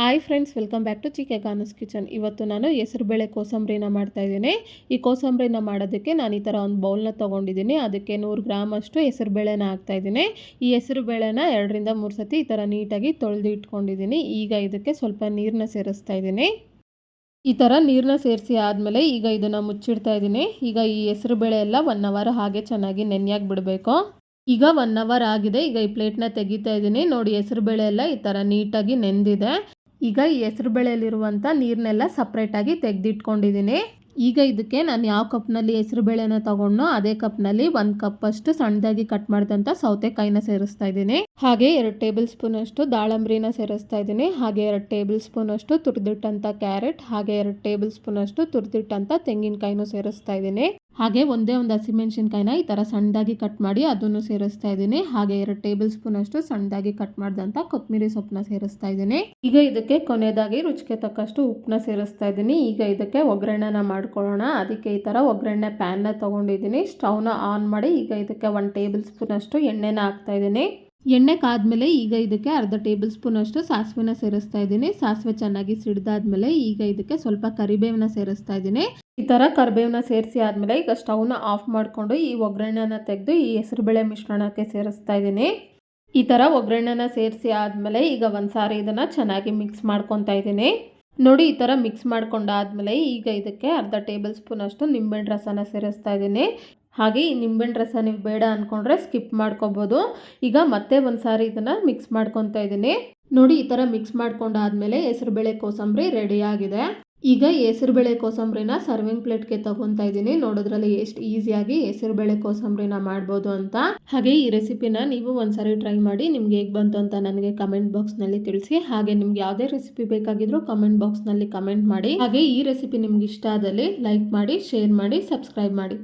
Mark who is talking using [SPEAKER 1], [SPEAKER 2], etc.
[SPEAKER 1] Hi friends, welcome back to ಚಿಕೆ ಕಾನೂಸ್ kitchen. ಇವತ್ತು ನಾನು ಹೆಸರುಬೇಳೆ ಕೋಸಂಬರಿನ ಮಾಡ್ತಾಯಿದ್ದೀನಿ. ಈ ಕೋಸಂಬರಿನ ಮಾಡೋದಕ್ಕೆ ನಾನು ಈ ಥರ ಒಂದು ಬೌಲ್ನ ತೊಗೊಂಡಿದ್ದೀನಿ. ಅದಕ್ಕೆ 100 ಗ್ರಾಮ್ ಅಷ್ಟು ಹೆಸರುಬೇಳೆನ ಹಾಕ್ತಾಯಿದ್ದೀನಿ. ಈ ಹೆಸರುಬೇಳೆನ 2ರಿಂದ 3 ಸತಿ ಈ ಥರ ನೀಟಾಗಿ ತೊಳೆದು ಇಟ್ಕೊಂಡಿದ್ದೀನಿ. ಈಗ ಇದಕ್ಕೆ ಸ್ವಲ್ಪ ನೀರನ್ನ ಸೇರಿಸ್ತಾ ಇದ್ದೀನಿ. ಈ ಥರ ನೀರನ್ನ ಸೇರಿಸಿ ಆದಮೇಲೆ ಈಗ ಇದನ್ನು ಮುಚ್ಚಿಡ್ತಾ ಇದ್ದೀನಿ. ಈಗ ಈ ಹೆಸರುಬೇಳೆ ಎಲ್ಲ 1 ಅವರ್ ಹಾಗೆ ಚೆನ್ನಾಗಿ ನೆನೆಯಾಗಿ ಬಿಡಬೇಕು. ಈಗ 1 ಅವರ್ ಆಗಿದೆ. ಈಗ ಈ ಪ್ಲೇಟ್ನ ತೆಗಿತಾ ಇದ್ದೀನಿ. ನೋಡಿ, ಹೆಸರುಬೇಳೆ ಎಲ್ಲ ಈ ಥರ ನೀಟಾಗಿ ನೆಂದಿದೆ. ಈಗ ಈ ಹೆಸರುಬೇಳೆಯಲ್ಲಿರುವಂಥ ನೀರನ್ನೆಲ್ಲ ಸಪ್ರೇಟಾಗಿ ತೆಗೆದಿಟ್ಕೊಂಡಿದ್ದೀನಿ. ಈಗ ಇದಕ್ಕೆ ನಾನು ಯಾವ ಕಪ್ನಲ್ಲಿ ಹೆಸರುಬೇಳೆನ ತಗೊಂಡು ಅದೇ ಕಪ್ನಲ್ಲಿ 1 ಕಪ್ ಅಷ್ಟು ಸಣ್ಣದಾಗಿ ಕಟ್ ಮಾಡಿದಂಥ ಸೌತೆಕಾಯಿನ ಸೇರಿಸ್ತಾ ಇದ್ದೀನಿ. ಹಾಗೆ 2 ಟೇಬಲ್ ಸ್ಪೂನ್ ಅಷ್ಟು ದಾಳಂಬ್ರಿನ ಸೇರಿಸ್ತಾ ಇದ್ದೀನಿ. ಹಾಗೆ 2 ಟೇಬಲ್ ಸ್ಪೂನ್ ಅಷ್ಟು ತುರಿದಿಟ್ಟಂಥ ಕ್ಯಾರೆಟ್, ಹಾಗೆ 2 ಟೇಬಲ್ ಸ್ಪೂನ್ ಅಷ್ಟು ತುರಿದಿಟ್ಟಂಥ ತೆಂಗಿನಕಾಯಿನೂ ಸೇರಿಸ್ತಾ ಇದ್ದೀನಿ. ಹಾಗೆ ಒಂದೇ ಒಂದು ಹಸಿಮೆಣಸಿನ್ಕಾಯಿನ ಈ ಥರ ಸಣ್ಣದಾಗಿ ಕಟ್ ಮಾಡಿ ಅದನ್ನು ಸೇರಿಸ್ತಾ ಇದ್ದೀನಿ. ಹಾಗೆ 2 ಟೇಬಲ್ ಸ್ಪೂನ್ ಅಷ್ಟು ಸಣ್ಣದಾಗಿ ಕಟ್ ಮಾಡಿದಂಥ ಕೊತ್ತಂಬರಿ ಸೊಪ್ಪನ್ನ ಸೇರಿಸ್ತಾ ಇದ್ದೀನಿ. ಈಗ ಇದಕ್ಕೆ ಕೊನೆಯದಾಗಿ ರುಚಿಗೆ ತಕ್ಕಷ್ಟು ಉಪ್ಪನ್ನ ಸೇರಿಸ್ತಾ ಇದ್ದೀನಿ. ಈಗ ಇದಕ್ಕೆ ಒಗ್ಗರಣೆನ ಮಾಡ್ಕೊಳ್ಳೋಣ. ಅದಕ್ಕೆ ಈ ಥರ ಒಗ್ಗರಣೆ ಪ್ಯಾನ್ನ ತೊಗೊಂಡಿದ್ದೀನಿ. ಸ್ಟವ್ನ ಆನ್ ಮಾಡಿ ಈಗ ಇದಕ್ಕೆ 1 ಟೇಬಲ್ ಸ್ಪೂನ್ ಅಷ್ಟು ಎಣ್ಣೆನ ಹಾಕ್ತಾ ಇದ್ದೀನಿ. ಎಣ್ಣೆ ಕಾದ್ಮೇಲೆ ಈಗ ಇದಕ್ಕೆ ಅರ್ಧ ಟೇಬಲ್ ಸ್ಪೂನ್ ಅಷ್ಟು ಸಾಸಿವೆನ ಸೇರಿಸ್ತಾ ಇದ್ದೀನಿ. ಸಾಸಿವೆ ಚೆನ್ನಾಗಿ ಸಿಡ್ದಾದ್ಮೇಲೆ ಈಗ ಇದಕ್ಕೆ ಸ್ವಲ್ಪ ಕರಿಬೇವನ್ನ ಸೇರಿಸ್ತಾ ಇದ್ದೀನಿ. ಈ ಥರ ಕರಿಬೇವನ್ನ ಸೇರಿಸಿ ಆದಮೇಲೆ ಈಗ ಸ್ಟವ್ನ ಆಫ್ ಮಾಡಿಕೊಂಡು ಈ ಒಗ್ಗರಣೆನ ತೆಗೆದು ಈ ಹೆಸರುಬೇಳೆ ಮಿಶ್ರಣಕ್ಕೆ ಸೇರಿಸ್ತಾ ಇದ್ದೀನಿ. ಈ ಥರ ಒಗ್ಗರಣೆನ ಸೇರಿಸಿ ಆದಮೇಲೆ ಈಗ ಒಂದು ಸಾರಿ ಇದನ್ನು ಚೆನ್ನಾಗಿ ಮಿಕ್ಸ್ ಮಾಡ್ಕೊತಾ ಇದ್ದೀನಿ. ನೋಡಿ, ಈ ಥರ ಮಿಕ್ಸ್ ಮಾಡ್ಕೊಂಡಾದ್ಮೇಲೆ ಈಗ ಇದಕ್ಕೆ ಅರ್ಧ ಟೇಬಲ್ ಸ್ಪೂನ್ ಅಷ್ಟು ನಿಂಬೆಹಣ್ಣು ರಸನ ಸೇರಿಸ್ತಾ ಇದ್ದೀನಿ. ಹಾಗೆ ಈ ನಿಂಬೆಹಣ್ಣು ರಸ ನೀವು ಬೇಡ ಅಂದ್ಕೊಂಡ್ರೆ ಸ್ಕಿಪ್ ಮಾಡ್ಕೋಬೋದು. ಈಗ ಮತ್ತೆ ಒಂದು ಸಾರಿ ಇದನ್ನು ಮಿಕ್ಸ್ ಮಾಡ್ಕೊತಾ ಇದ್ದೀನಿ. ನೋಡಿ, ಈ ಥರ ಮಿಕ್ಸ್ ಮಾಡ್ಕೊಂಡಾದ್ಮೇಲೆ ಹೆಸರುಬೇಳೆ ಕೋಸಂಬರಿ ರೆಡಿಯಾಗಿದೆ. ಈಗ ಈ ಹೆಸರುಬೇಳೆ ಕೋಸಂಬರಿನ ಸರ್ವಿಂಗ್ ಪ್ಲೇಟ್ಗೆ ತಗೊತಾ ಇದ್ದೀನಿ. ನೋಡೋದ್ರಲ್ಲಿ ಎಷ್ಟು ಈಸಿಯಾಗಿ ಹೆಸರುಬೇಳೆ ಕೋಸಂಬರಿನ ಮಾಡ್ಬೋದು ಅಂತ. ಹಾಗೆ ಈ ರೆಸಿಪಿನ ನೀವು ಒಂದ್ಸರಿ ಟ್ರೈ ಮಾಡಿ ನಿಮ್ಗೆ ಹೇಗೆ ಬಂತು ಅಂತ ನನಗೆ ಕಮೆಂಟ್ ಬಾಕ್ಸ್ನಲ್ಲಿ ತಿಳಿಸಿ. ಹಾಗೆ ನಿಮ್ಗೆ ಯಾವುದೇ ರೆಸಿಪಿ ಬೇಕಾಗಿದ್ರೂ ಕಮೆಂಟ್ ಬಾಕ್ಸ್ನಲ್ಲಿ ಕಮೆಂಟ್ ಮಾಡಿ. ಹಾಗೆ ಈ ರೆಸಿಪಿ ನಿಮ್ಗೆ ಇಷ್ಟ ಆದಲ್ಲಿ ಲೈಕ್ ಮಾಡಿ, ಶೇರ್ ಮಾಡಿ, ಸಬ್ಸ್ಕ್ರೈಬ್ ಮಾಡಿ.